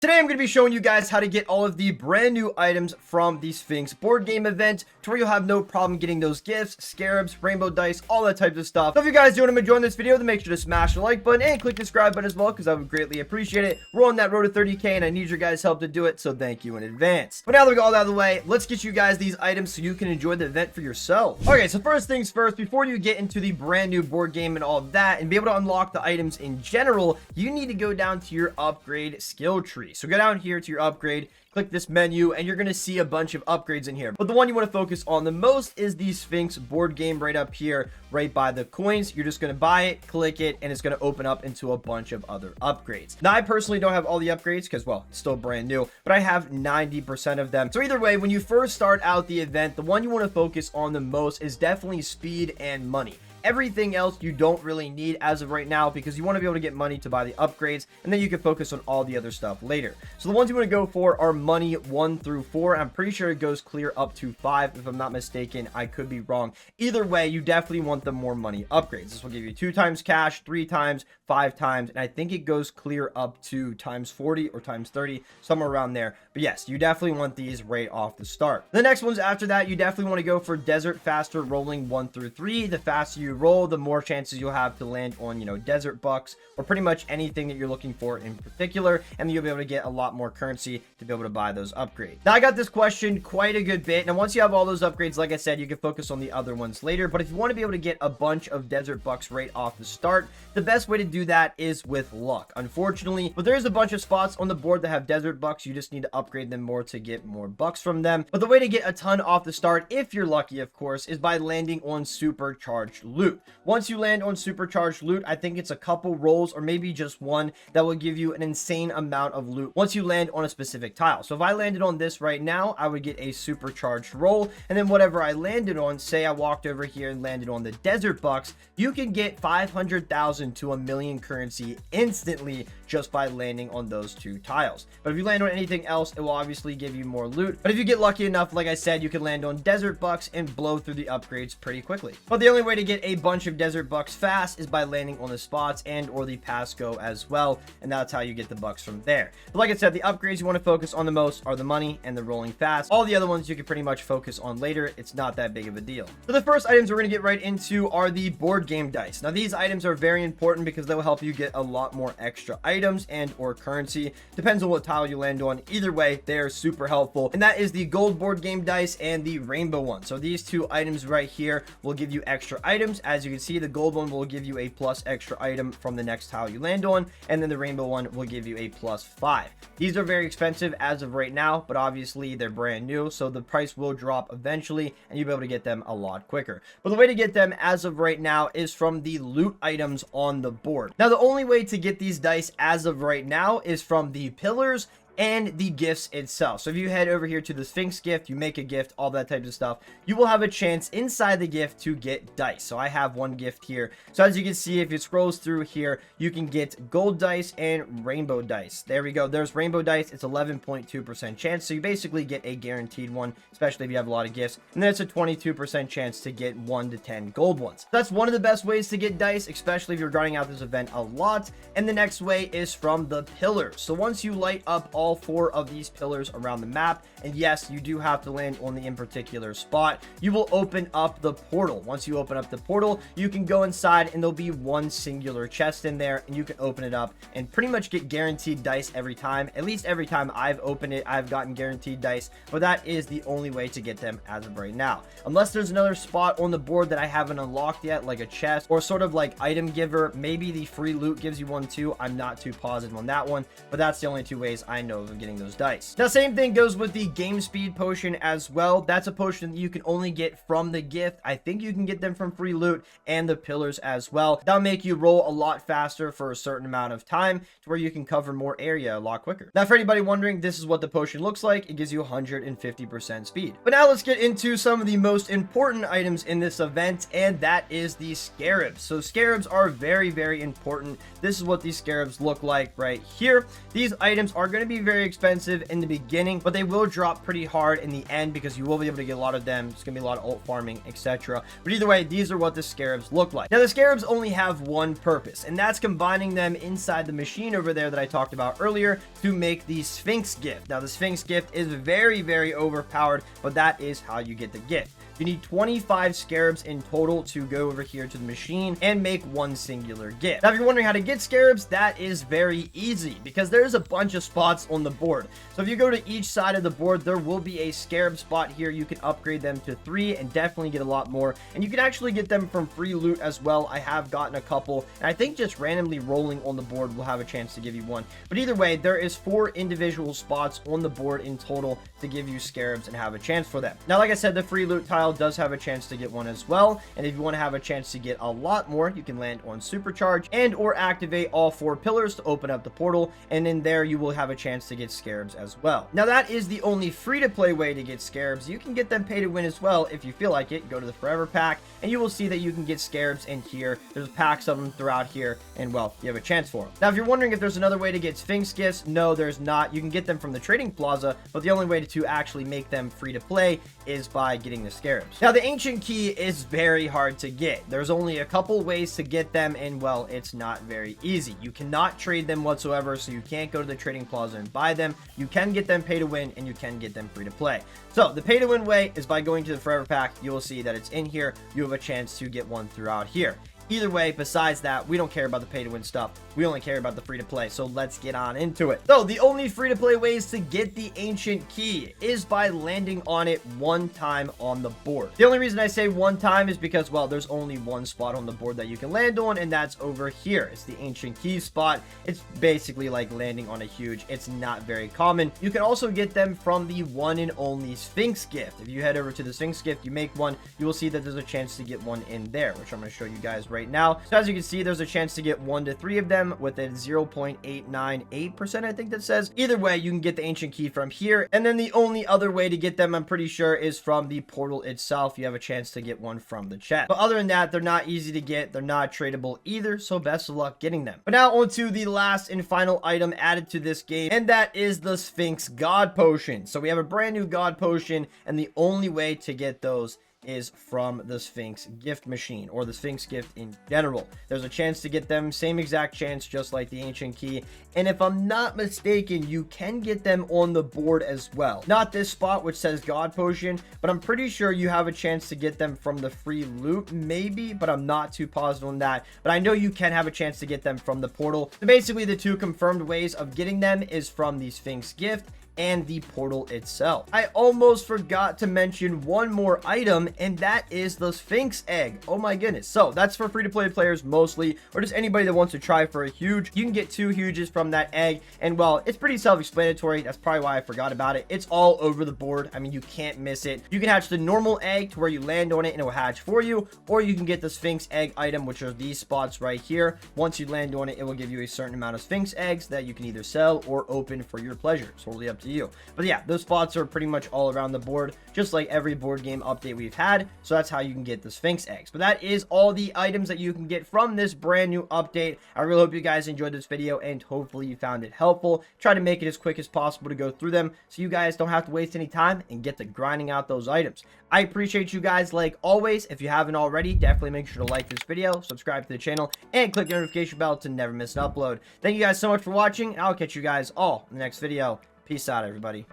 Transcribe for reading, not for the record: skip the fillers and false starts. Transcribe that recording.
Today I'm going to be showing you guys how to get all of the brand new items from the Sphinx board game event to where you'll have no problem getting those gifts, scarabs, rainbow dice, all that type of stuff. So if you guys do want to enjoy this video, then make sure to smash the like button and click the subscribe button as well, because I would greatly appreciate it. We're on that road to 30k and I need your guys' help to do it, so thank you in advance. But now that we got all that out of the way, let's get you guys these items so you can enjoy the event for yourself. Okay, so first things first, before you get into the brand new board game and all of that and be able to unlock the items in general, you need to go down to your upgrade skill tree. So go down here to your upgrade, click this menu, and you're going to see a bunch of upgrades in here. But the one you want to focus on the most is the Sphinx board game right up here, right by the coins. You're just going to buy it, click it, and it's going to open up into a bunch of other upgrades. Now, I personally don't have all the upgrades because, well, it's still brand new, but I have 90% of them. So either way, when you first start out the event, the one you want to focus on the most is definitely speed and money. Everything else you don't really need as of right now, because you want to be able to get money to buy the upgrades, and then you can focus on all the other stuff later. So the ones you want to go for are money 1 through 4. I'm pretty sure it goes clear up to 5 if I'm not mistaken. I could be wrong. Either way, you definitely want the more money upgrades. This will give you 2 times cash, 3 times, 5 times, and I think it goes clear up to times 40 or times 30, somewhere around there. But yes, you definitely want these right off the start. The next ones after that, you definitely want to go for desert faster rolling 1 through 3. The faster you roll, the more chances you'll have to land on, desert bucks or pretty much anything that you're looking for in particular, and then you'll be able to get a lot more currency to be able to buy those upgrades. Now, I got this question quite a good bit, and once you have all those upgrades, like I said, you can focus on the other ones later. But if you want to be able to get a bunch of desert bucks right off the start, the best way to do that is with luck, unfortunately. But there's a bunch of spots on the board that have desert bucks. You just need to upgrade them more to get more bucks from them. But the way to get a ton off the start, if you're lucky, of course, is by landing on supercharged loot. Once you land on supercharged loot, I think it's a couple rolls or maybe just one that will give you an insane amount of loot once you land on a specific tile. So if I landed on this right now, I would get a supercharged roll, and then whatever I landed on, say I walked over here and landed on the desert bucks, you can get 500,000 to 1,000,000 currency instantly just by landing on those 2 tiles. But if you land on anything else, it will obviously give you more loot. But if you get lucky enough, like I said, you can land on desert bucks and blow through the upgrades pretty quickly. But the only way to get a bunch of desert bucks fast is by landing on the spots and or the pass go as well, and that's how you get the bucks from there. But like I said, the upgrades you want to focus on the most are the money and the rolling fast. All the other ones you can pretty much focus on later. It's not that big of a deal. So the first items we're going to get right into are the board game dice. Now, these items are very important because they will help you get a lot more extra items and or currency. Depends on what tile you land on. Either way, they are super helpful, and that is the gold board game dice and the rainbow one. So these 2 items right here will give you extra items. As you can see, the gold one will give you a plus extra item from the next tile you land on, and then the rainbow one will give you a plus 5. These are very expensive as of right now, but obviously they're brand new, so the price will drop eventually and you'll be able to get them a lot quicker. But the way to get them as of right now is from the loot items on the board. Now, the only way to get these dice as of right now is from the pillars and the gifts itself. So if you head over here to the Sphinx gift, you make a gift, all that type of stuff, you will have a chance inside the gift to get dice. So I have one gift here. So as you can see, if it scrolls through here, you can get gold dice and rainbow dice. There we go. There's rainbow dice. It's 11.2% chance. So you basically get a guaranteed one, especially if you have a lot of gifts. And then it's a 22% chance to get 1 to 10 gold ones. That's one of the best ways to get dice, especially if you're grinding out this event a lot. And the next way is from the pillars. So once you light up all 4 of these pillars around the map, and yes, you do have to land on the in particular spot, you will open up the portal. Once you open up the portal, you can go inside and there'll be one singular chest in there, and you can open it up and pretty much get guaranteed dice every time. At least every time I've opened it, I've gotten guaranteed dice, but that is the only way to get them as of right now. Unless there's another spot on the board that I haven't unlocked yet, like a chest or sort of like item giver, maybe the free loot gives you one too. I'm not too positive on that one, but that's the only 2 ways I know of getting those dice. Now, same thing goes with the game speed potion as well. That's a potion that you can only get from the gift. I think you can get them from free loot and the pillars as well. That'll make you roll a lot faster for a certain amount of time to where you can cover more area a lot quicker. Now, for anybody wondering, this is what the potion looks like. It gives you 150% speed. But now let's get into some of the most important items in this event, and that is the scarabs. So scarabs are very, very important. This is what these scarabs look like right here. These items are going to be very expensive in the beginning, but they will drop pretty hard in the end because you will be able to get a lot of them. It's gonna be a lot of ult farming, etc. But either way, these are what the scarabs look like. Now, the scarabs only have one purpose, and that's combining them inside the machine over there that I talked about earlier to make the Sphinx gift. Now, the Sphinx gift is very, very overpowered, but that is how you get the gift. You need 25 scarabs in total to go over here to the machine and make one singular gift. Now, if you're wondering how to get scarabs, that is very easy because there's a bunch of spots on the board. So if you go to each side of the board, there will be a scarab spot here. You can upgrade them to 3 and definitely get a lot more. And you can actually get them from free loot as well. I have gotten a couple, and I think just randomly rolling on the board will have a chance to give you one. But either way, there is 4 individual spots on the board in total to give you scarabs and have a chance for them. Now, like I said, the free loot tile does have a chance to get one as well, and if you want to have a chance to get a lot more, you can land on supercharge and or activate all 4 pillars to open up the portal, and in there you will have a chance to get scarabs as well. Now, that is the only free-to-play way to get scarabs. You can get them pay to win as well if you feel like it. Go to the forever pack and you will see that you can get scarabs in here. There's packs of them throughout here, and well, you have a chance for them. Now, if you're wondering if there's another way to get Sphinx gifts, no, there's not. You can get them from the trading plaza, but the only way to actually make them free to play is by getting the scarabs. Now, the ancient key is very hard to get. There's only a couple ways to get them, and well, it's not very easy. You cannot trade them whatsoever, so you can't go to the trading plaza and buy them. You can get them pay to win, and you can get them free to play. So the pay to win way is by going to the forever pack. You will see that it's in here. You have a chance to get one throughout here. Either way, besides that, we don't care about the pay to win stuff. We only care about the free to play. So let's get on into it. So the only free to play ways to get the ancient key is by landing on it one time on the board. The only reason I say one time is because, well, there's only one spot on the board that you can land on, and that's over here. It's the ancient key spot. It's basically like landing on a huge. It's not very common. You can also get them from the one and only Sphinx gift. If you head over to the Sphinx gift, you make one, you will see that there's a chance to get one in there, which I'm going to show you guys right now. So as you can see, there's a chance to get 1 to 3 of them with a 0.898%, I think that says. Either way, you can get the ancient key from here, and then the only other way to get them, I'm pretty sure, is from the portal itself. You have a chance to get one from the chat, but other than that, they're not easy to get. They're not tradable either, so best of luck getting them. But now on to the last and final item added to this game, and that is the Sphinx God Potion. So we have a brand new God Potion, and the only way to get those is from the Sphinx gift machine, or the Sphinx gift in general. There's a chance to get them, same exact chance, just like the ancient key. And if I'm not mistaken, you can get them on the board as well. Not this spot which says God Potion, but I'm pretty sure you have a chance to get them from the free loot, maybe, but I'm not too positive on that. But I know you can have a chance to get them from the portal. So basically, the 2 confirmed ways of getting them is from the Sphinx gift and the portal itself. I almost forgot to mention one more item, and that is the Sphinx egg. Oh my goodness. So that's for free-to-play players mostly, or just anybody that wants to try for a huge. You can get 2 huges from that egg, and well, it's pretty self-explanatory. That's probably why I forgot about it. It's all over the board. I mean, you can't miss it. You can hatch the normal egg to where you land on it and it will hatch for you, or you can get the Sphinx egg item, which are these spots right here. Once you land on it, it will give you a certain amount of Sphinx eggs that you can either sell or open for your pleasure. It's totally up to you. But yeah, those spots are pretty much all around the board, just like every board game update we've had. So that's how you can get the Sphinx eggs. But that is all the items that you can get from this brand new update. I really hope you guys enjoyed this video, and hopefully you found it helpful. Try to make it as quick as possible to go through them so you guys don't have to waste any time and get to grinding out those items. I appreciate you guys like always. If you haven't already, definitely make sure to like this video, subscribe to the channel, and click the notification bell to never miss an upload. Thank you guys so much for watching, and I'll catch you guys all in the next video. Peace out, everybody.